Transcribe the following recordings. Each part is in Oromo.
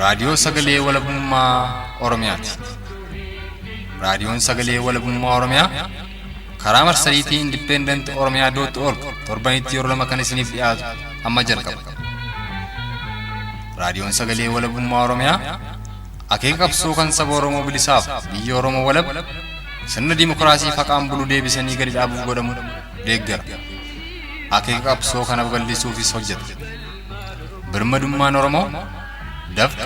raadiyoo sagalee walabummaa Oromiyaati. Raadiyoon sagalee walabummaa Oromiyaa karaa marsariitii independent.oromia.org torbanitti yeroo lama kan isiniif dhiyaatu amma jalqaba. Raadiyoon sagalee walabummaa Oromiyaa akeeka qabsoo kan saba Oromoo bilisaaf biyya Oromoo walab sirna dimokiraasii faqaan bulu deebisanii gadi dhaabuuf godhamu deeggara. Akeeka qabsoo kana babal'isuufis hojjeta. Birmadummaan Oromoo dafqa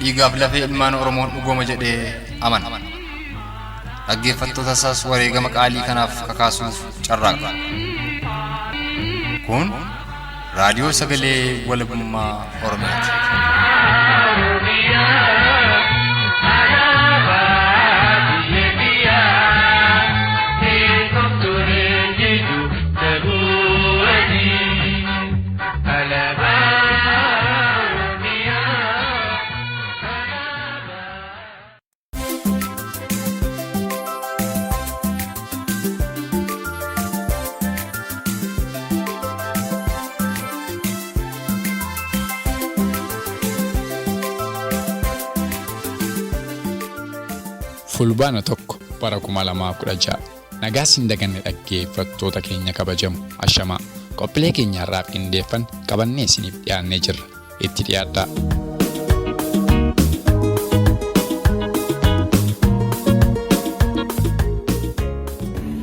dhiigaaf lafee ilmaan Oromoon dhugooma jedhee amana. Dhaggeeffattoota isaas wareegama qaalii kanaaf kakaasuuf carraaqa. Kun raadiyoo sagalee walabummaa Oromiyaati. Fulbaana tokko bara 2016 nagaa siin daganne dhaggeeffattoota keenya kabajamu ashamaa qophiilee keenya irraa qindeeffan qabannee isiniif dhiyaannee jirra itti dhiyaadhaa.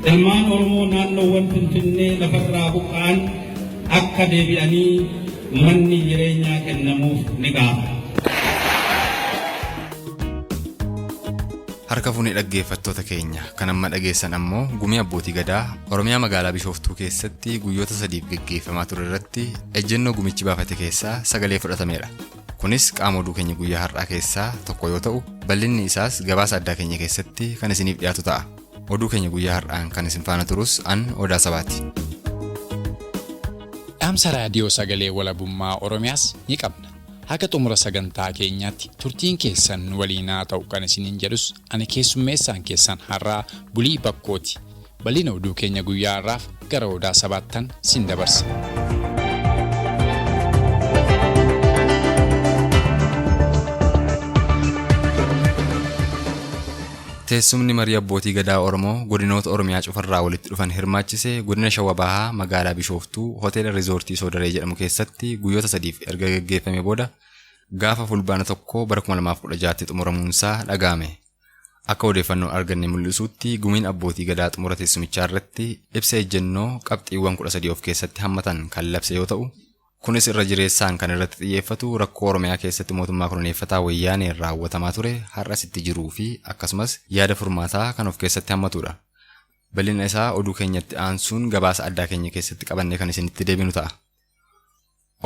Ilmaan Oromoo naannoowwan Finfinnee lafarraa buqqa'an akka deebi'anii manni jireenyaa kennamuuf ni gaafata. Harka fuunee dhaggeeffattoota keenya kan amma dhageessan ammoo gumii abbootii gadaa Oromiyaa magaalaa Bishooftuu keessatti guyyoota 3 gaggeeffamaa ture irratti ejjennoo gumichi baafate keessaa sagalee fudhatameera. Kunis qaama oduu keenya guyyaa har'aa keessaa tokko yoo ta'u bal'inni isaas gabaasa addaa keenya keessatti kan isiniif dhiyaatu ta'a. Oduu keenya guyyaa har'aan kan isin faana turus an Odaa Sabaati. Dhaamsa raadiyoo sagalee walabummaa Oromiyaas ni qabna. Haga xumura sagantaa keenyaatti turtiin keessan waliinaa ta'u kan isiniin jedhus ani keessummeessaan keessan har'aa Bulii Bakkooti. Bal'ina oduu keenya guyyaa har'aaf gara Odaa Sabaattan sin dabarsa. Teessumni marii abbootii gadaa Oromoo godinoota Oromiyaa cufarraa walitti dhufan hirmaachisee godina Shawaa Bahaa magaalaa Bishooftuu hoteela Rizoortii Soodaree jedhamu keessatti guyyoota 3 erga gaggeeffamee booda gaafa fulbaana tokko bara 2016tti xumuramuunsaa dhaga'ame. Akka odeeffannoo arganne mul'isuutti gumiin abbootii gadaa xumura teessumichaa irratti ibsa ejjennoo qabxiiwwan 13 of keessatti hammatan kan labse yoo ta'u kunis irra jireessaan kan irratti xiyyeeffatu rakkoo Oromiyaa keessatti mootummaa koloneeffataa wayyaaneen raawwatamaa ture har'as itti jiruu fi akkasumas yaada furmaataa kan of keessatti hammatudha. Bal'ina isaa oduu keenyatti aansuun gabaasa addaa keenya keessatti qabannee kan isinitti deebinu ta'a.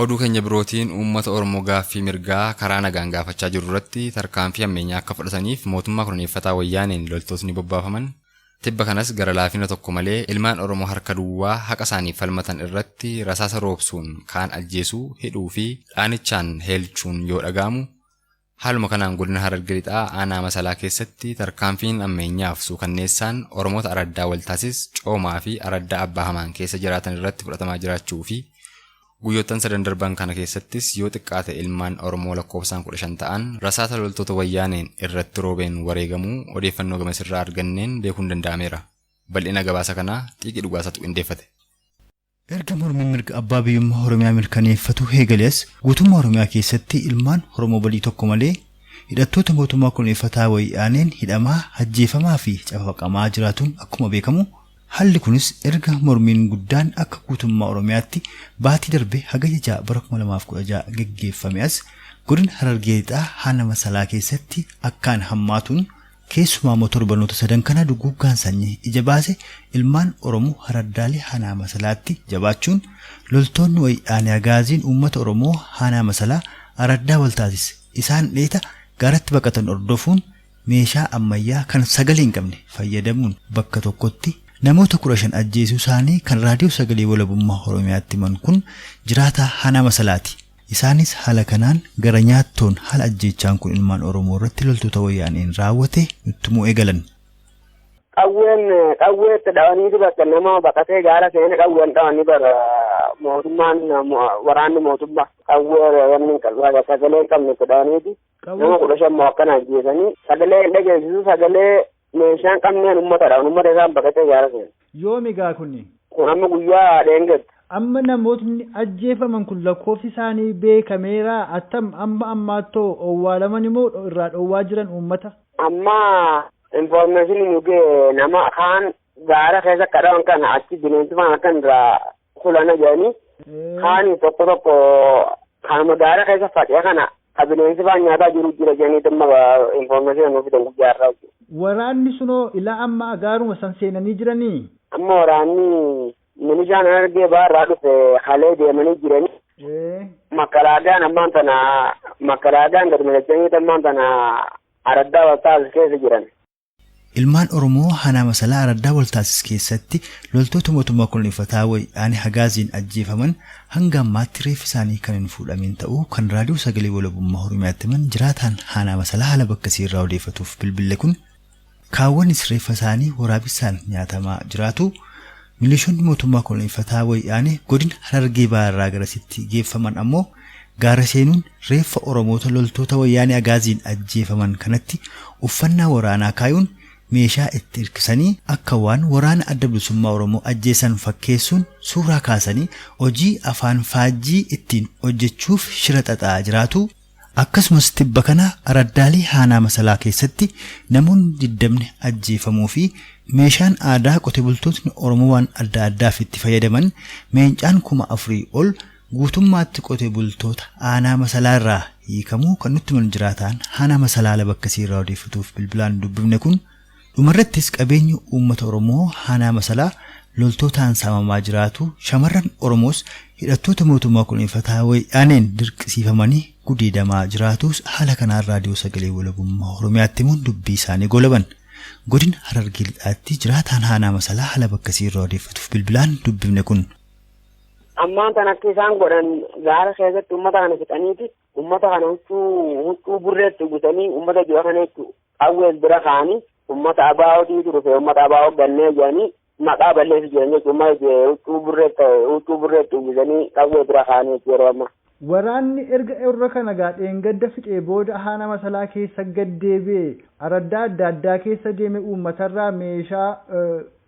Oduu keenya birootiin uummata Oromoo gaaffii mirgaa karaa nagaan gaafachaa jiru irratti tarkaanfii ammeenyaa akka fudhataniif mootummaa koloneeffataa wayyaaneen loltootni bobbaafaman. Tibba kanas gara laafina tokko malee ilmaan Oromoo harka duwwaa haqa isaaniif falmatan irratti rasaasa roobsuun kaan ajjeesuu hidhuu fi dhaanichaan heelchuun yoo dhagaamu haaluma kanaan godina Harargee lixaa aanaa Masalaa keessatti tarkaanfiin ammeenyaaf suukanneessaan Oromoota araddaa waltaasis coomaa fi araddaa abbaa hamaan keessa jiraatan irratti fudhatamaa jiraachuu fi guyyoottan 3 darban kana keessattis yoo xiqqaate ilmaan Oromoo lakkoofsaan 15 ta'an rasaasa loltoota wayyaaneen irratti roobeen wareegamuu odeeffannoo gamasirraa arganneen beekuun danda'ameera. Bal'ina gabaasa kanaa xiiqii dhugaasatu qindeeffate. Erga mormiin mirga abbaa biyyummaa Oromiyaa mirkaneeffatu eegalees guutummaa Oromiyaa keessatti ilmaan Oromoo balii tokko malee hidhattoota mootummaa koloneeffataa wayyaaneen hidhamaa, ajjeefamaa fi cafaqamaa jiraatuun akkuma beekamu halli kunis erga mormiin guddaan akka guutummaa Oromiyaatti baatii darbe hagayya 6 bara 2016 gaggeeffame as godina Harargee lixaa aanaa Masalaa keessatti akkaan hammaatuun keessumaa motor barnoota 3 kana duguggaan sanyii ija baase ilmaan Oromoo haraddaalee aanaa Masalaatti jabaachuun loltoonni wayyaanee agaaziin uummata Oromoo aanaa Masalaa araddaa waltaasis isaan dheeta garatti baqatan ordofuun meeshaa ammayyaa kan sagalee hin qabne fayyadamuun bakka tokkotti namoota 15 ajjeesuu isaanii kan raadiyoo sagalee walabummaa Oromiyaatti himan kun jiraataa aanaa Masalaati. Isaanis haala kanaan gara nyaattoon haala ajjeechaan kun ilmaan Oromoo irratti loltoota wayyaaneen raawwate nutti eegalan. Qawweetti dhawanii bakka nama baqatee gaara seene qawween dhawanii bara mootummaan waraanni mootummaa qawwee wanni sagalee qabne dhawaniiti nama 15 akkana ajjeesanii sagalee dhageessisu sagalee meeshaan qabneen uummata isaan baqatee gaara seenu. Yoomi gaa kunni? Kun amma guyyaa dheengadde. Amma namootni ajjeefaman kun lakkoofsi isaanii beekameera attam amma ammaattoo owwaalaman immoo irraa dhowwaa jiran uummata? Amma information nuge nama kaan gaara keessa kadhawan kana achi bineensifaan akkan irraa kulana jedhanii kaani tokko kanuma gaara keessa faca'e kana bineensifaan nyaataa jiru jira jedhanii dhimma information nuuf fidan guyyaa irraa. Waraanni sunoo ilaa amma gaaruma san seenanii jiranii? Amma waraanni milishaan argee baarraa dhufe halee deemanii jiranii. Makalaagaan ammaan tana makalaagaan gad milachanii ammaan tana araddaa waltaasis keessa jiran. Ilmaan Oromoo Hanaa Masalaa araddaa waltaasis keessatti loltoota mootummaa koloneeffataa wayyaanee Hagaaziin ajjeefaman hanga ammaatti reeffi isaanii kan hin fuudhamin ta'uu kan raadiyoo sagalee walabummaa Oromiyaatti himan jiraataan Hanaa Masalaa haala bakkasii irraa odeeffatuuf bilbille kun kaawwanis reeffa isaanii waraabessaan nyaatamaa jiraatu. Milishoonni mootummaa koloneeffataa wayyaanee godina Harargee Bahaa garasitti geeffaman ammoo gaara seenuun reeffa Oromoota loltoota wayyaanee Hagaaziin ajjeefaman kanatti uffannaa waraanaa kaayuun meeshaa itti hirkisanii akka waan waraana adda bilisummaa Oromoo ajjeesan fakkeessuun suuraa kaasanii hojii afaan faajjii ittiin hojjechuuf shira xaxaa jiraatu. Akkasumas tibba kana araddaalee Hanaa Masalaa keessatti namoonni 20 ajjeefamuu fi meeshaan aadaa qote bultootni Oromoo waan adda addaaf itti fayyadaman meencaan 4,000 ol guutummaatti qote bultoota Hanaa Masalaa irraa hiikamuu kan nutti himan jiraataan Hanaa Masalaa bakkasii irraa odeeffatuuf bilbilaan dubbifne kun dhumarrattis qabeenyi uummata Oromoo Hanaa Masalaa loltootaan saamamaa jiraatu shamarran Oromoos hidhattoota mootummaa koloneeffataa wayyaaneen dirqisiifamanii gudeedamaa jiraatus haala kanaan raadiyoo sagalee walabummaa Oromiyaatti himuun dubbii isaanii golaban. Godina Harargee Lixaatti jiraataan Hanaa Masalaa haala bakkasii irraa odeeffatuuf bilbilaan dubbifne kun. Ammaan tan akka isaan godhan gaara keessatti uummata kana fixaniiti uummata kana huccuu burreetti uwwisanii uummata jira kana jechuudha. Qawwees bira kaanii uummata abaa'ootiitu dhufe uummata abaa'oo gannee jedhanii maqaa balleessu jiran jechuudha. Huccuu burreetti uwwisanii qawwee bira kaanii yeroo ammaa. Waraanni erga irra kana gaadheen gadda fixee booda Hanaa Masalaa keessa gaddeebi'ee araddaa adda addaa keessa deeme uummatarraa meeshaa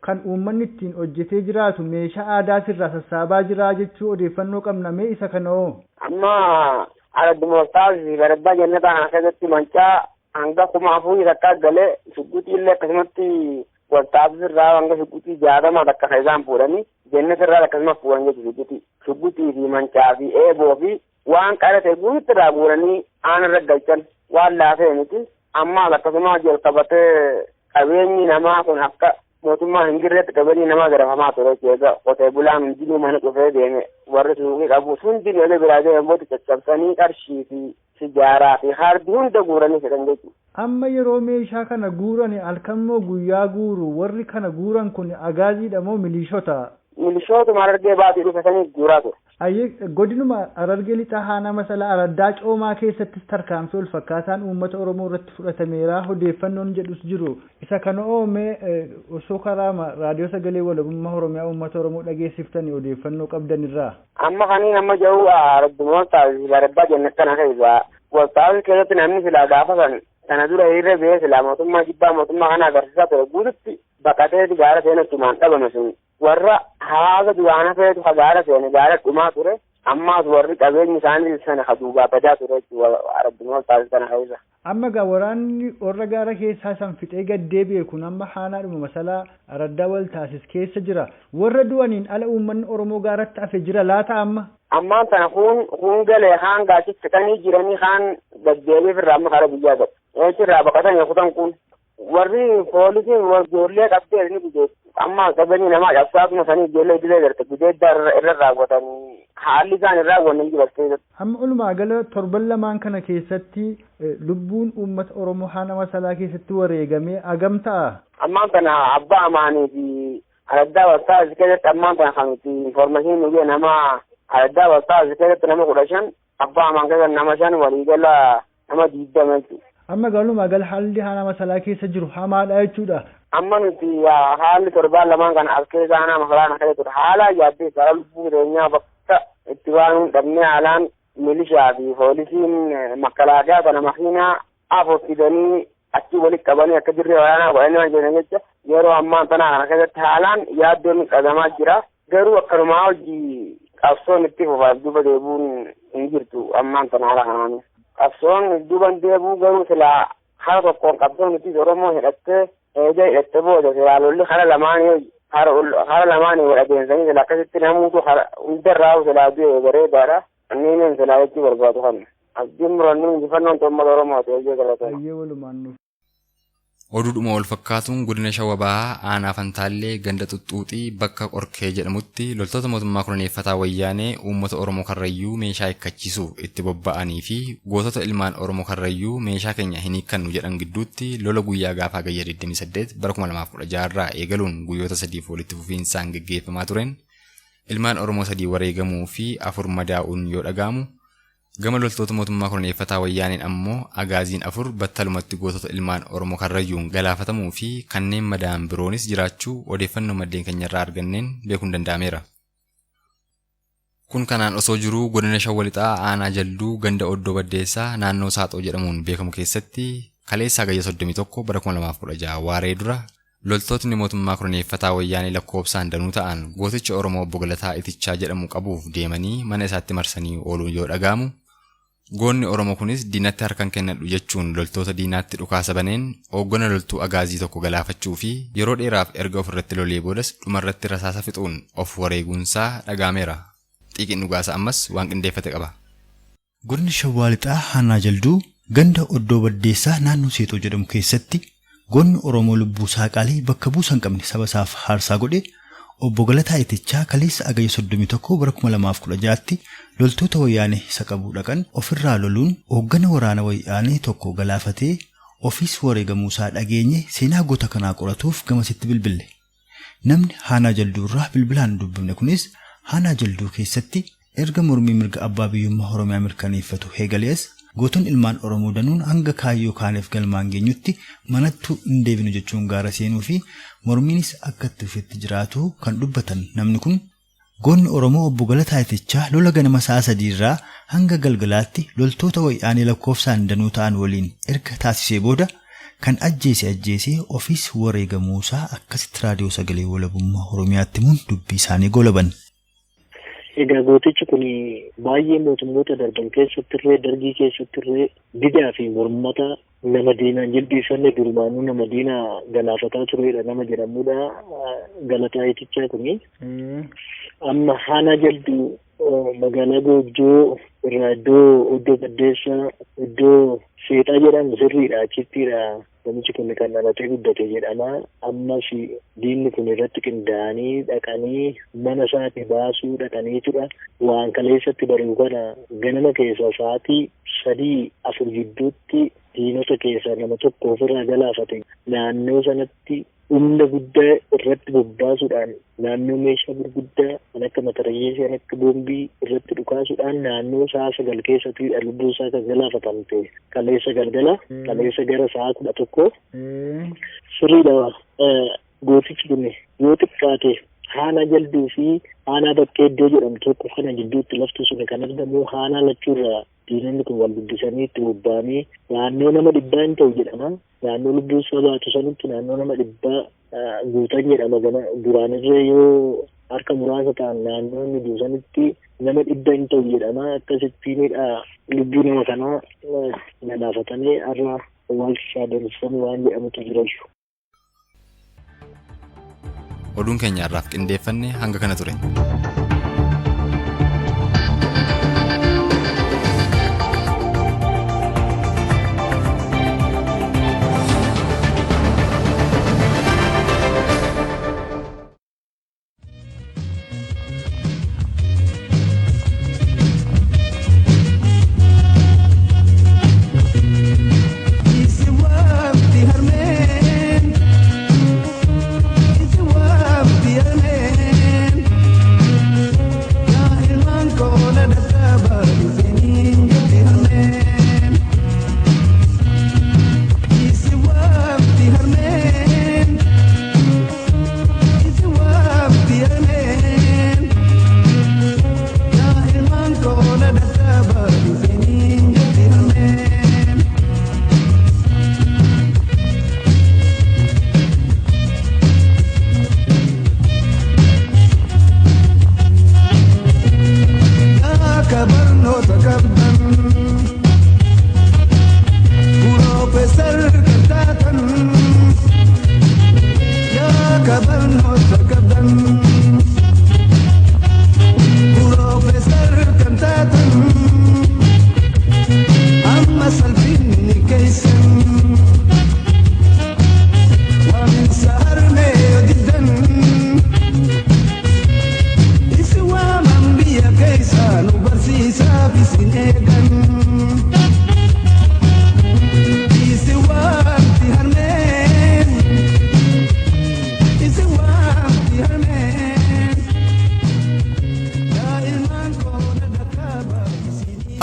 kan uummanni ittiin hojjetee jiraatu meeshaa aadaatirraa sassaabaa jira jechuu odeeffannoo qabna mee isa kanoo. Amma aradduma waltaasii araddaa jannataa keessatti mancaa hanga 4,000 takka galee shugguxii illee akkasumatti waltaasirraa hanga shugguxii 60 takka isaan fuudhanii jannatirraa akkasumas fuudhan jechuudha. Shugguxii fi mancaa fi eeboo fi waan qarate guutti irraa guuranii aanarra galchan waan laafee miti. Amma akkasuma jalqabatee qabeenyi namaa kun akka mootummaa hin jirretti qabeenyi namaa garafamaa ture jechuudha. Qotee bulaan hundinuu mana dhufee deeme warri suuqii qabu hundi lolee biraa deemuutti caccabsanii qarshii fi sijaaraa fi hardi hunda guuranii fedhan jechuudha. Amma yeroo meeshaa kana guuran halkanmoo guyyaa guuru warri kana guuran kun agaaziidha moo milishoota? Milishootuma Harargee Baatii dhufanii guuraa ture. Godinuma Harargee Lixaa Hanaa Masalaa araddaa coomaa keessattis tarkaanfii ol fakkaataan uummata Oromoo irratti fudhatameera odeeffannoon jedhus jiru. Isa kana oomee osoo karaa raadiyoo sagalee walabummaa Oromiyaa uummata Oromoo dhageessiftanii odeeffannoo qabdanirraa. Amma kaniin amma jiru aradduma waltaasii araddaa jannat kana keessa waltaasii keessatti namni silaa gaafa sana dura hiriira ba'ee silaa mootummaa jibbaa mootummaa kana agarsiisaa ture guututti baqateeti gaara seenachumaan dhabame sun. Warra hawaasa duraana feetu gaara seene gaara dhumaa ture ammaas warri qabeenyi isaanii sana haduubaa badaa ture aradduma waltaasii kana keessa. Amma gaa waraanni warra gaara keessaa san fixee gaddeebi'e kun amma Hanaadhuma Masalaa araddaa waltaasis keessa jira. Warra du'aniin ala uummanni Oromoo gaaratti hafe jira laata amma? Ammaan tana kun galee haan gaachitti fixanii jiranii haan gaddeebiif irraa amma karaa biyyaa gad. Eechirraa baqatanii kutan kun warri poolisiin ijoollee qabdee ni gudeessu. Amma qabeenyi namaa cabsaatuma sanii ijoollee idilee garte gudeeddaa irra raawwatanii haalli isaan irraa raawwannan jiru. Amma olumaa gala torban lamaan kana keessatti lubbuun uummata Oromoo Hanaa Masalaa keessatti wareegamee agam ta'a? Ammaan tana abbaa amaanii fi araddaa waltaasii keessatti ammaan tana kan nuti informaasiin nugee nama araddaa waltaasii keessatti nama 15 abbaa amaan keessatti nama 5 waliigala nama 20 jechuudha. Amma galumaa gal haalli Hanaa Masalaa keessa jiru hamaadha jechuudha. Amma nuti haalli torbaan lamaan kana as keessa Hanaa Masalaa keessa ture haala yaaddee gara lubbuu jireenyaa bakka itti waan dhabnee haalaan milishaa fi poolisiin makalaagaa kana makiinaa afurtidanii achi walitti qabanii akka dirree waraanaa godhanii jiran jecha yeroo ammaa tanaa kana keessatti haalaan yaaddoon qabamaa jira. Garuu akkanumaa hojii qabsoon itti fufaaf duuba deebuun hin jirtu ammaan tana haala kanaan. Qabsoon duuban deebuu garuu silaa hara tokkoon qabsoon itti Oromoo hidhattee eegee hidhattee booda silaa lolli hara lamaanii wal adeemsanii silaa akkasitti namuutu hundarraa silaa du'e bareedaadha. Anneen silaa jechuu barbaadu kana. Abdiin murannoo injifannoon uummata Oromoo ta'ee galatoomna. Oduudhuma wal fakkaatuun godina Shawaa Bahaa aanaa Fantaallee ganda Xuxxuuxii bakka Qorkee jedhamutti loltoota mootummaa koloneeffataa wayyaanee uummata Oromoo Karrayyuu meeshaa hiikkachiisuuf itti bobba'anii fi gootota ilmaan Oromoo Karrayyuu meeshaa keenya hin hiikkannu jedhan gidduutti lola guyyaa gaafa Hagayya 28 bara 2016 irraa eegaluun guyyoota 3 walitti fufiinsaan gaggeeffamaa tureen ilmaan Oromoo 3 wareegamuu fi 4 madaa'uun yoo dhaga'amu. Gama loltoota mootummaa koloneeffataa wayyaaneen ammoo agaaziin 4 battalumatti gootota ilmaan Oromoo Karrayyuun galaafatamuu fi kanneen madaa'an biroonis jiraachuu odeeffannoo maddeen keenyarraa arganneen beekuun danda'ameera. Kun kanaan osoo jiruu godina Shawaa Lixaa aanaa Jalduu ganda Oddoo Baddeessaa naannoo Saaxoo jedhamuun beekamu keessatti kaleessa Hagayya 31 bara 2016 waaree dura loltootni mootummaa koloneeffataa wayyaanee lakkoofsaan danuu ta'an gooticha Oromoo Obbo Galataa Itichaa jedhamu qabuuf deemanii mana isaatti marsanii ooluun yoo dhaga'amu. Goonni Oromoo kunis diinatti harkaan kennadhu jechuun loltoota diinaatti dhukaasa baneen hooggana loltuu agaazii tokko galaafachuu fi yeroo dheeraaf erga ofirratti lolee boodas dhumarratti rasaasa fixuun of wareeguunsaa dhaga'ameera. Xiiqiin dhugaasa ammas waan qindeeffate qaba. Godina Shawaa Lixaa aanaa Jalduu ganda Oddoo Baddeessaa naannoo Seexoo jedhamu keessatti goonni Oromoo lubbuu saaqaalee bakka buusan qabne saba isaaf haarsaa godhe Obbo Galataa Itichaa kaleessa Hagayya 31 bara 2016tti loltoota wayyaanee isa qabuu dhaqan ofirraa loluun hooggana waraana wayyaanee tokko galaafatee ofiis wareegamuusaa dhageenye seenaa goota kanaa qoratuuf gamasitti bilbille. Namni aanaa Jalduu irraa bilbilaan dubbifne kunis aanaa Jalduu keessatti erga mormii mirga abbaa biyyummaa Oromiyaa mirkaneeffatu eegalees gootonni ilmaan Oromoo danuun hanga kaayyoo kaaneef galmaan geenyutti manattuu hin deebinu jechuun gaara seenuu fi mormiinis akka itti fufetti jiraatu kan dubbatan namni kun goonni Oromoo Obbo Galataa Itichaa lola ganama sa'a 3 irraa hanga galgalaatti loltoota wayyaanee lakkoofsaan danuu ta'an waliin erga taasisee booda kan ajjeesee ofiis wareegamuusaa akkasitti raadiyoo sagalee walabummaa Oromiyaatti himuun dubbii isaanii golaban. Egaa gootichi kun baay'ee mootummoota darban keessatti irree dargii keessatti irree didaa fi mormata nama diinaan jilbiifanne durbaanuu nama diinaa galaafataa turedha nama jedhamudha. Galataa Itichaa kun amma aanaa Jalduu magaalaa Goojjoo irraa iddoo Oddoo Baddeessaa iddoo Seexaa jedhamu sirriidha achittidha. Namichi kun kan dhalatee guddate jedhama. Ammas diinni kun irratti qindaa'anii dhaqanii mana isaatti baasuu dhaqaniitudha. Waan kaleessatti baruu kana ganama keessa sa'aatii 3-4 gidduutti diinota keessaa nama tokko ofirraa galaafate. Naannoo sanatti humna guddaa irratti bobbaasuudhaan naannoo meeshaa gurguddaa kan akka matarayyeesii kan akka boombii irratti dhukaasuudhaan naannoo sa'a 9 keessatti lubbuu isaa kan galaafatamte kaleessa galgala kaleessa gara sa'a 11 sirriidha. Gootichi kun yoo xiqqaate aanaa Jalduu fi aanaa Bakkee iddoo jedhamu tokko kana gidduutti lafti sun kan argamu aanaa lachuurraa diinonni kun wal guddisanii itti bobba'anii naannoo nama 100 hin ta'u jedhama. Naannoo lubbuu isaa baatu sanitti naannoo nama 100 guutan jedhama. Duraan irree yoo harka muraasa ta'an naannoo inni duusanitti nama 100 hin ta'u jedhama. Akkasittiinidha lubbuu nama kanaa galaafatanii har'a waalchishaa dabarsan waan jedhamutu jira. Oduun keenya har'aaf qindeeffanne hanga kana ture.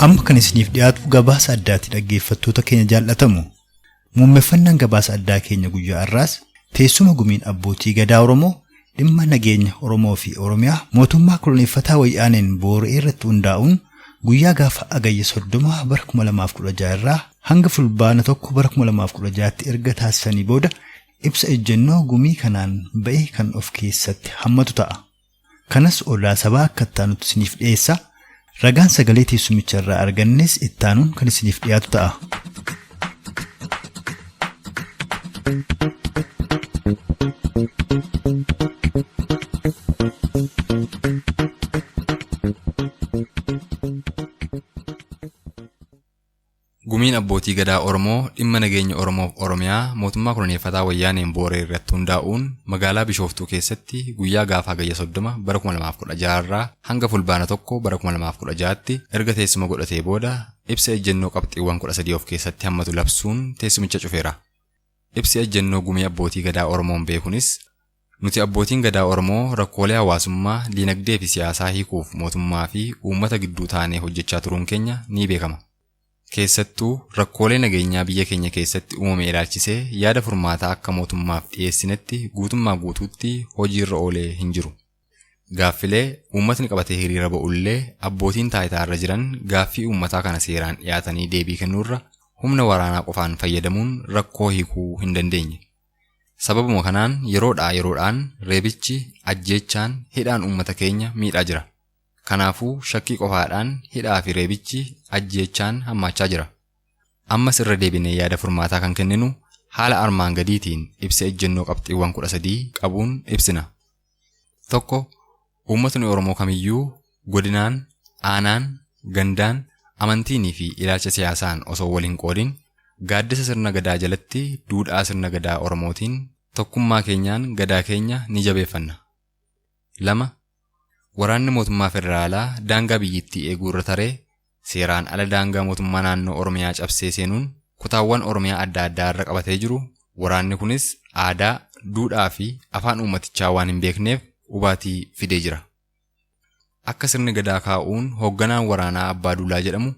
Amma kan isiniif dhiyaatu gabaasa addaati dhaggeeffattoota keenya jaallatamu. Muummeffannaan gabaasa addaa keenya guyyaa har'aas teessuma gumiin abbootii gadaa Oromoo dhimma nageenya Oromoo fi Oromiyaa mootummaa koloneeffataa wayyaaneen boora'ee irratti hundaa'uun guyyaa gaafa agayya 30 bara 2016 irraa hanga fulbaana 1 bara 2016tti erga taasisanii booda ibsa ejjennoo gumii kanaan ba'e kan of keessatti hammatu ta'a. Kanas ollaa sabaa akka ittaanutti isiniif dhiyeessa. Ragaan sagalee teessumicha irraa argannes ittaanuun kan isiniif dhiyaatu ta'a. Gumiin abbootii gadaa Oromoo dhimma nageenya Oromoof Oromiyaa mootummaa koloneeffataa wayyaaneen boora'ee irratti hundaa'uun magaalaa Bishooftuu keessatti guyyaa gaafa agayya 30 bara 2016 irraa hanga fulbaana 1 bara 2016tti erga teessuma godhatee booda ibsa ejjennoo qabxiiwwan 13 of keessatti hammatu labsuun teessumicha cufeera. Ibsi ejjennoo gumii abbootii gadaa Oromoon beekunis nuti abbootiin gadaa Oromoo rakkoolee hawaasummaa, diinagdee fi siyaasaa hiikuuf mootummaa fi uummata gidduu taanee hojjechaa turuun keenya ni beekama. Keessattuu rakkoolee nageenyaa biyya keenya keessatti uumame ilaalchisee yaada furmaataa akka mootummaaf dhiyeessinetti guutummaa guutuutti hojiirra oolee hin jiru. Gaaffilee uummatni qabatee hiriira ba'ullee abbootiin taayitaarra jiran gaaffii uummataa kana seeraan dhiyaatanii deebii kennuurra humna waraanaa qofaan fayyadamuun rakkoo hiikuu hin dandeenye. Sababuma kanaan yeroodhaan reebichi, ajjeechaan, hidhaan uummata keenya miidhaa jira. Kanaafuu shakkii qofaadhaan hidhaa fi reebichi ajjeechaan hammaachaa jira. Ammas irra deebinee yaada furmaataa kan kenninu haala armaan gadiitiin ibsa ejjennoo qabxiiwwan 13 qabuun ibsina. 1. Uummatni Oromoo kamiyyuu godinaan, aanaan, gandaan, amantiinii fi ilaalcha siyaasaan osoo wal hin qoodin gaaddisa sirna gadaa jalatti duudhaa sirna gadaa Oromootiin tokkummaa keenyaan gadaa keenya ni jabeeffanna. 2. Waraanni mootummaa federaalaa daangaa biyyattii eeguu irra taree seeraan ala daangaa mootummaa naannoo Oromiyaa cabsee seenuun kutaawwan Oromiyaa adda addaa irra qabatee jiru. Waraanni kunis aadaa, duudhaa fi afaan uummatichaa waan hin beekneef hubaatii fidee jira. Akka sirni gadaa kaa'uun hoogganaan waraanaa Abbaa Duulaa jedhamu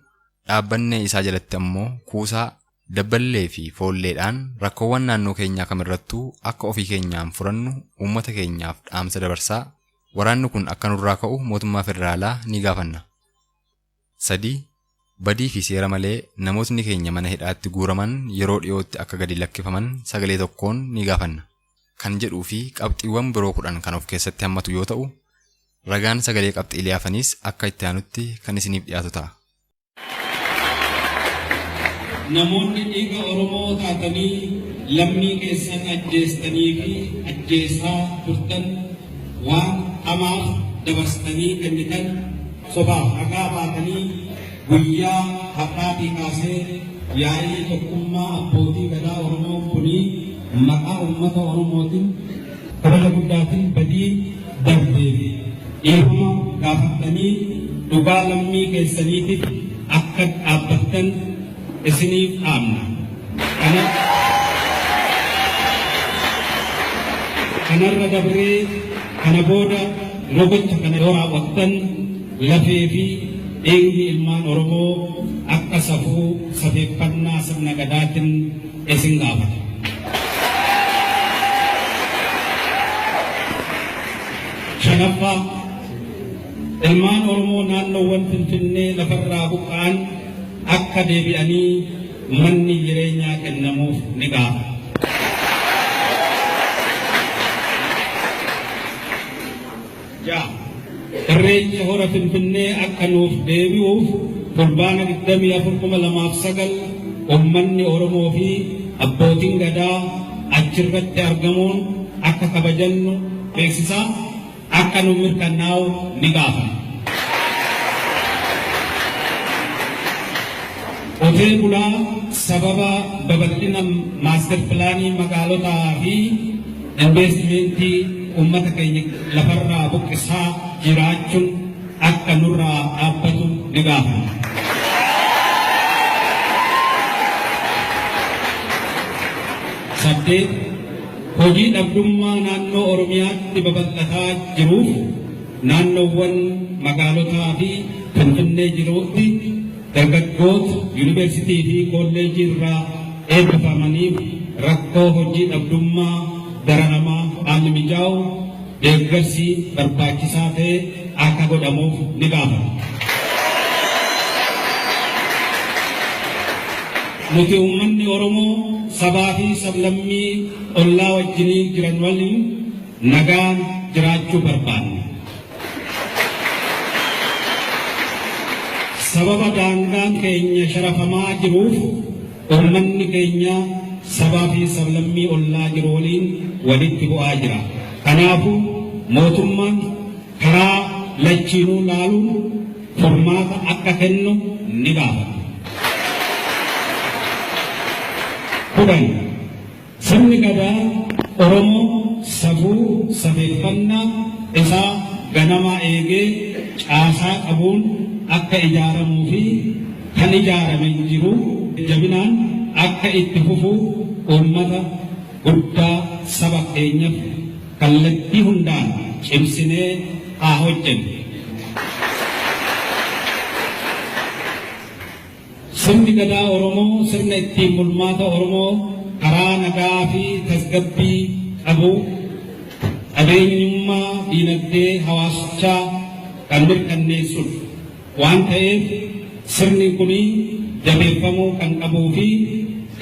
dhaabbannee isaa jalatti ammoo kuusaa, dabballee fi foolleedhaan rakkoowwan naannoo keenyaa kamirrattuu akka ofii keenyaan furannu uummata keenyaaf dhaamsa dabarsaa. Waraanni kun akka nurraa ka'u mootummaa federaalaa ni gaafanna. 3. Badii fi seera malee namootni keenya mana hidhaatti guuraman yeroo dhiyootti akka gadi lakkifaman sagalee tokkoon ni gaafanna. Kan jedhuu fi qabxiiwwan biroo 10 kan of keessatti hammatu yoo ta'u, ragaan sagalee qabxiilee hafanis akka itti aanutti kan isiniif dhiyaatu ta'a. Namoonni dhiiga Oromoo taatanii lammii keessan ajjeestanii fi ajjeesaa turtan waan amaaf dabarsitanii kennitan sobaaf dhagaa baatanii guyyaa har'aatii kaasee yaa'ii tokkummaa abbootii gadaa Oromoo kunii maqaa uummata Oromootiin kabaja guddaatiin badii darbee fi dhiifama gaafatanii dhugaa lammii keessaniitiif akka dhaabbattan isiniif dhaamna. Kanarra dabree kana booda rogocha kana yoo raawwattan lafee fi dhiigni ilmaan Oromoo akka safuu safeeffannaa sirna gadaatiin isin gaafata. Shanaffaa ilmaan Oromoo naannoowwan Finfinnee lafarraa buqqa'an akka deebi'anii manni jireenyaa kennamuuf ni gaafata. Irreecha hora Finfinnee akka nuuf deebi'uuf fulbaana 24,2009 uummanni Oromoo fi abbootiin gadaa achirratti argamuun akka kabajannu beeksisaa akka nu mirkanaa'u ni gaafanna. Qotee bulaa sababa babal'ina maaster pilaanii magaalotaa fi investimentii uummata keenya lafarraa buqqisaa jiraachuun akka nurraa dhaabbatu ni gaafanna. Saddeet hojii dhabdummaa naannoo Oromiyaatti babal'ataa jiruuf naannoowwan magaalotaa fi Finfinnee jiruutti dargaggoota yuunivarsiitii fi kolleejjii irraa eebbifamaniif rakkoo hojii dhabdummaa daranamaa haalli mijaa'u deeggarsi barbaachisaa ta'e akka godhamuuf ni gaafata. Nuti uummanni Oromoo sabaa fi sablammii ollaa wajjinii jiran waliin nagaan jiraachuu barbaanna. Sababa daangaan keenya sharafamaa jiruuf uummanni keenya sabaa fi sablammii ollaa jiru waliin walitti bu'aa jira. Kanaafuu mootummaan karaa lachiinuu laaluun furmaata akka kennu ni gaafata. Kudhan sirni gadaa Oromoo safuu safeeffannaa isaa ganamaa eegee caasaa qabuun akka ijaaramuu fi kan ijaarame jiru jabinaan akka itti fufuu uummata guddaa saba keenyaaf kallattii hundaan cimsinee haa hojjennu. Sirni gadaa Oromoo sirna ittiin bulmaata Oromoo karaa nagaa fi tasgabbii qabu qabeenyummaa diinagdee hawaasichaa kan mirkaneessudha waan ta'eef sirni kun jabeeffamuu kan qabuu fi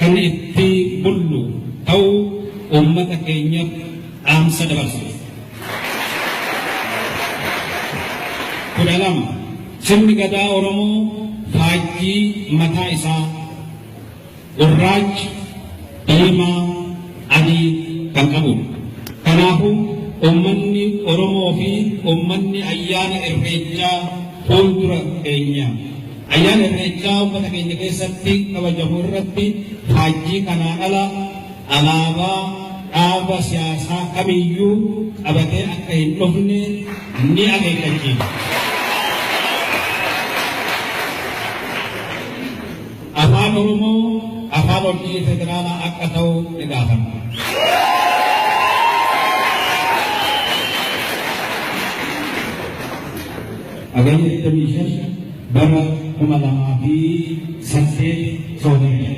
kan itti bullu ta'uu uummata keenyaaf dhaamsa dabarsu. 12 sirni gadaa Oromoo faajjii mataa isaa gurraacha diimaa adii kan qabudha. Kanaafuu uummanni Oromoo fi uummanni ayyaana irreechaa fuuldura keenya ayyaana irreechaa uummata keenya keessatti kabajamu irratti faajjii kanaan ala alaabaa dhaaba siyaasaa kamiyyuu qabatee akka hin dhufne ni akeekkachiisa. Afaan Oromoo afaan hojii federaalaa akka ta'u ni gaafanna. Agayya 25 bara 2008 soodame.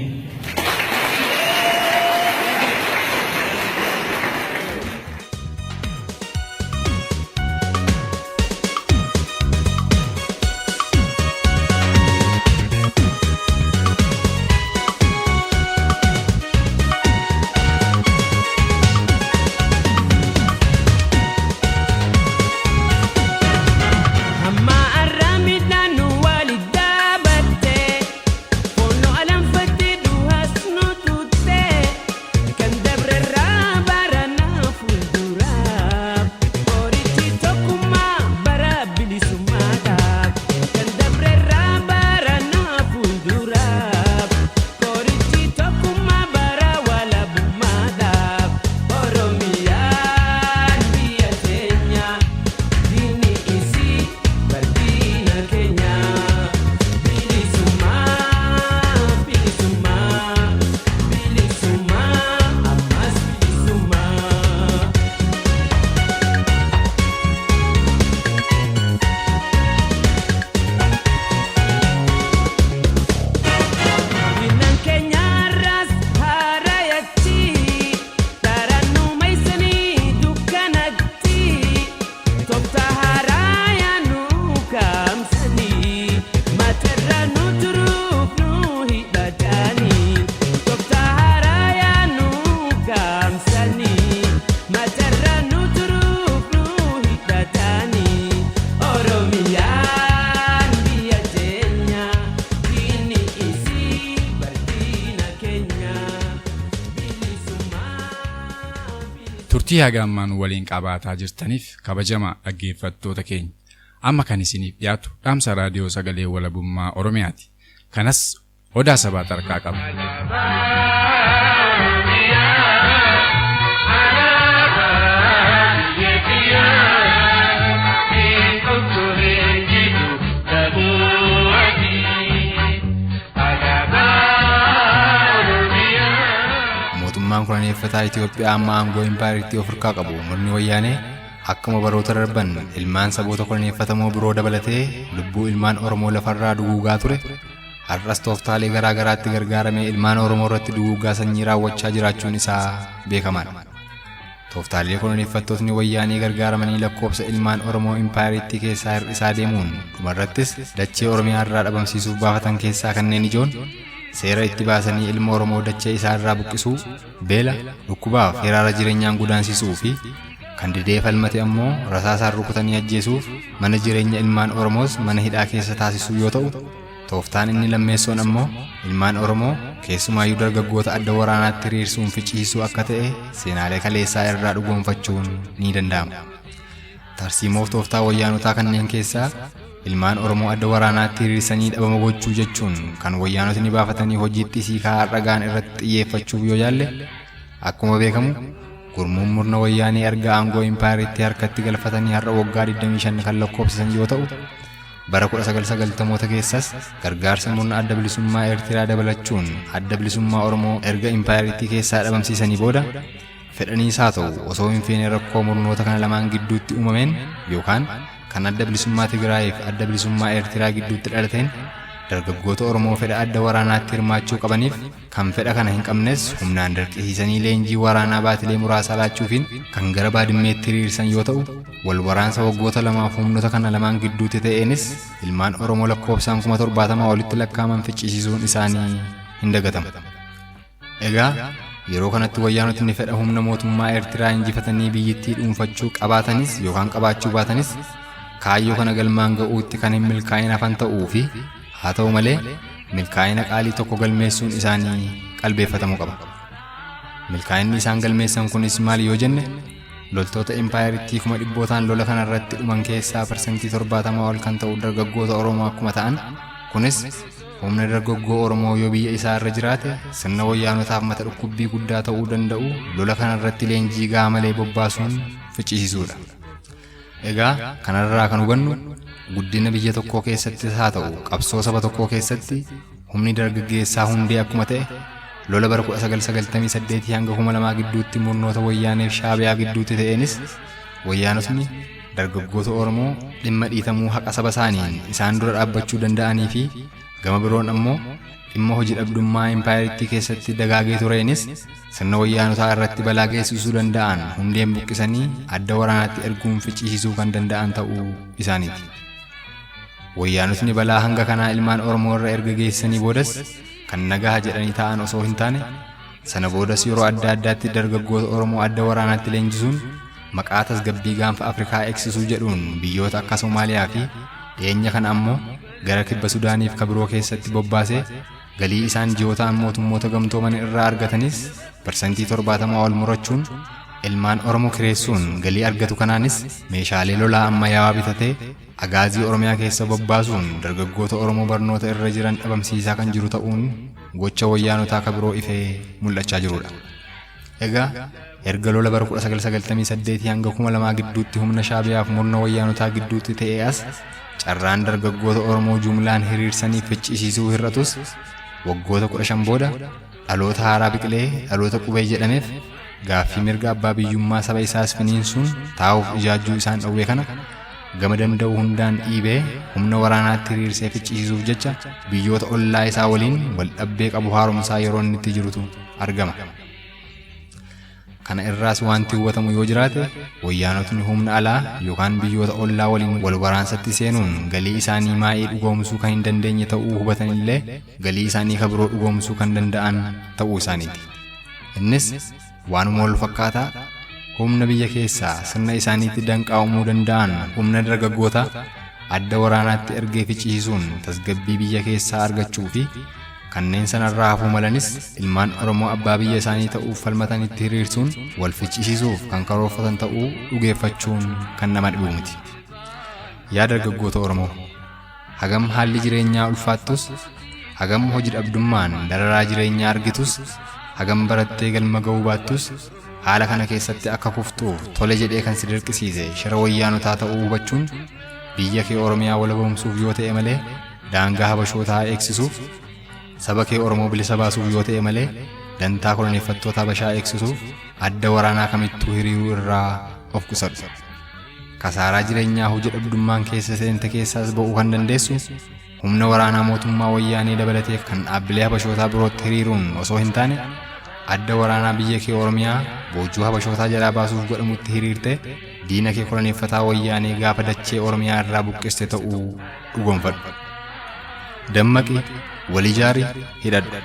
Turtii hagammaan waliin qabaataa jirtaniif kabajamaa dhaggeeffattoota keenya. Amma kan isiniif dhiyaatu dhaamsa raadiyoo sagalee walabummaa Oromiyaati. Kanas odaa sabaa tarkaa qaba. Mootummaan koloneeffataa Itoophiyaa amma aangoo impaayiriitti of harkaa qabu murni wayyaanee akkuma baroota darban ilmaan saboota koloneeffatamoo biroo dabalatee lubbuu ilmaan Oromoo lafarraa duguugaa ture har'as tooftaalee garaa garaatti gargaaramee ilmaan Oromoo irratti duguuggaa sanyii raawwachaa jiraachuun isaa beekamaadha. Tooftaalee koloneeffattootni wayyaanii gargaaramanii lakkoofsa ilmaan Oromoo impaayiriitti keessaa hir'isaa deemuun dhumarrattis dachee Oromiyaa irraa dhabamsiisuuf baafatan keessaa kanneen ijoon seera itti baasanii ilma Oromoo dachee isaa irraa buqqisuu, beela, dhukkubaaf hiraara jireenyaan godansisuu fi kan didee falmate ammoo rasaasaan rukutanii ajjeesuuf mana jireenya ilmaan Oromoos mana hidhaa keessa taasisuu yoo ta'u, tooftaan inni lammeessoon ammoo ilmaan Oromoo keessumaayyuu dargaggoota adda waraanaatti hiriirsuun ficcisiisuu akka ta'e seenaalee kaleessaa irraa dhugoomfachuun ni danda'ama. Tarsiimoof tooftaa wayyaanotaa kanneen keessaa ilmaan Oromoo adda waraanaatti hiriirsanii dhabama gochuu jechuun kan wayyaanotni baafatanii hojiitti siikaa dhagaan irratti xiyyeeffachuuf yoo yaalle akkuma beekamu gurmuun murna wayyaanii erga aangoo impaayiriitti harkatti galfatanii har'a waggaa 25 kan lakkoofsisan yoo ta'u, bara 1990moota keessas gargaarsa murna adda bilisummaa Eertiraa dabalachuun adda bilisummaa Oromoo erga impaayiriitti keessaa dhabamsiisanii booda fedhaniis haa ta'u osoo hin feene rakkoo murnoota kana lamaan gidduutti uumameen yookaan kan adda bilisummaa Tigraay fi adda bilisummaa Eertiraa gidduutti dhalateen dargaggoota Oromoo fedha adda waraanaatti hirmaachuu qabaniif kan fedha kana hin qabnes humnaan dirqisiisanii leenjii waraanaa baatilee muraasa laachuufiin kan gara baadimmeetti hiriirsan yoo ta'u, wal waraansa waggoota lamaaf humnoota kana lamaan gidduutti ta'eenis ilmaan Oromoo lakkoofsaan 70,000 olitti lakkaa'aman ficcisiisuun isaanii hin dagatamu. Egaa yeroo kanatti wayyaanotni fedha humna mootummaa Eertiraa injifatanii biyyattii dhuunfachuu qabaatanis yookaan qabaachuu baatanis kaayyoo kana galmaan ga'uutti kan hin milkaa'in hafan ta'uu fi haa ta'u malee milkaa'ina qaalii tokko galmeessuun isaanii qalbeeffatamuu qaba. Milkaa'inni isaan galmeessan kunis maali yoo jenne loltoota impaayiriitti 100,000 lola kana irratti dhuman keessaa parsantii 70 ol kan ta'u dargaggoota Oromoo akkuma ta'an, kunis humna dargaggoo Oromoo yoo biyya isaa irra jiraate sirna wayyaanotaaf mata dhukkubbii guddaa ta'uu danda'u lola kana irratti leenjii gahaa malee bobbaasuun ficcisiisuudha. Egaa kanarraa kan hubannu guddina biyya tokkoo keessattis haa ta'u qabsoo saba tokkoo keessatti humni dargaggeessaa hundee akkuma ta'e lola bara 1998 hanga 2000 gidduutti murnoota wayyaanee fi shaabiyaa gidduutti ta'eenis wayyaanotni dargaggoota Oromoo dhimma dhiitamuu haqa saba isaaniin isaan dura dhaabbachuu danda'anii fi gama biroon ammoo dhimma hojii dhabdummaa impaayiriitti keessatti dagaagee tureenis sirna wayyaanotaa irratti balaa geessisuu danda'an hundeen buqqisanii adda waraanaatti erguun ficcisiisuu kan danda'an ta'uu isaaniiti. Wayyaanotni balaa hanga kanaa ilmaan Oromoo irra erga geessanii boodas kan nagaa jedhanii ta'an osoo hin taane sana boodas yeroo adda addaatti dargaggoota Oromoo adda waraanaatti leenjisuun maqaa tasgabbii gaanfa Afrikaa eegsisuu jedhuun biyyoota akka Somaaliyaa fi dhiyeenya kana ammoo gara kibba Sudaaniif kabiroo keessatti bobbaasee galii isaan ji'ootaan mootummoota gamtooman irraa argatanis parsantii 70 ol murachuun ilmaan Oromoo kireessuun galii argatu kanaanis meeshaalee lolaa ammayyaawaa bitatee agaazii Oromiyaa keessa bobbaasuun dargaggoota Oromoo barnoota irra jiran dhabamsiisaa kan jiru ta'uun gocha wayyaanotaa kabiroo ifee mul'achaa jirudha. Egaa erga lola bara 1998 hanga 2000 gidduutti humna shaabiyaaf murna wayyaanotaa gidduutti ta'ee as carraan dargaggoota Oromoo jumlaan hiriirsanii ficcisiisuu hir'atus waggoota 15 booda dhaloota haaraa biqilee dhaloota qubee jedhameef gaaffii mirga abbaa biyyummaa saba isaas finiinsuun taa'uuf ijaajjuu isaan dhowwee kana gama danda'u hundaan dhiibee humna waraanaatti hiriirsee ficcisiisuuf jecha biyyoota ollaa isaa waliin wal dhabbee qabu haaromsaa yeroo inni itti jirutu argama. Kana irraas wanti hubatamu yoo jiraate wayyaanotni humna alaa yookaan biyyoota ollaa waliin wal waraansatti seenuun galii isaanii maa'ee dhugoomsuu kan hin dandeenye ta'uu hubatanillee galii isaanii kabiroo dhugoomsuu kan danda'an ta'uu isaaniiti. Innis waanuma wal fakkaataa humna biyya keessaa sirna isaaniitti danqaa uumuu danda'an humna dargaggoota adda waraanaatti ergee ficcisiisuun tasgabbii biyya keessaa argachuu fi kanneen sanarraa hafuu malanis ilmaan Oromoo abbaa biyya isaanii ta'uuf falmatanitti hiriirsuun wal ficcisiisuuf kan karoorfatan ta'uu dhugeeffachuun kan nama dhibu miti. Yaa dargaggoota Oromoo, hagam haalli jireenyaa ulfaattus, hagam hojii dhabdummaan dararaa jireenyaa argitus, hagam barattee galma ga'uu baattus haala kana keessatti akka kuftuuf tole jedhee kan si dirqisiise shira wayyaanotaa ta'uu hubachuun biyya kee Oromiyaa walabomsuuf yoo ta'e malee daangaa habashootaa eegsisuuf saba kee Oromoo bilisa baasuuf yoo ta'e malee dantaa koloneeffattoota Habashaa eegsisuuf adda waraanaa kamittuu hiriiruu irraa of qusadhu. Kasaaraa jireenyaa hojii dhabdummaan keessa seente keessaas ba'uu kan dandeessu humna waraanaa mootummaa wayyaanee dabalatee kan dhaabbilee habashootaa birootti hiriiruun osoo hin taane adda waraanaa biyya kee Oromiyaa boojuu habashootaa jalaa baasuuf godhamutti hiriirte diina kee koloneeffataa wayyaanee gaafa dachee Oromiyaa irraa buqqiste ta'uu dhugoonfadhu. Dammaqi, wal ijaari, hidhadhu.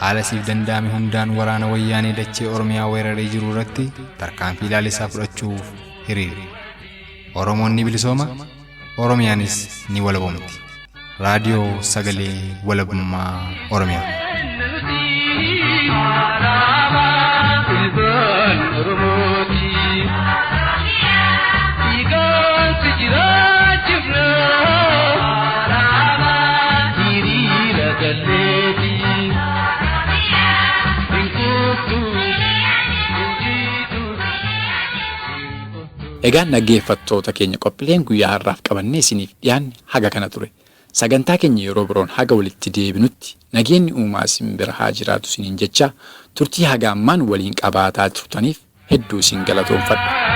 Haala siif danda'ame hundaan waraana wayyaanee dachee Oromiyaa weeraree jiru irratti tarkaanfii ilaalisaa fudhachuuf hiriiri. Oromoon ni bilisooma, Oromiyaanis ni walaboomti. Raadiyoo Sagalee Walabummaa Oromiyaa. Egaan dhaggeeffattoota keenya qophiileen guyyaa har'aaf qabannee isiniif dhiyaanne haga kana ture. Sagantaa keenya yeroo biroon haga walitti deebinutti nageenyi uumaa isin bira haa jiraatu isiniin jecha turtii haga ammaan waliin qabaataa turtaniif hedduu isin galatoomfadha.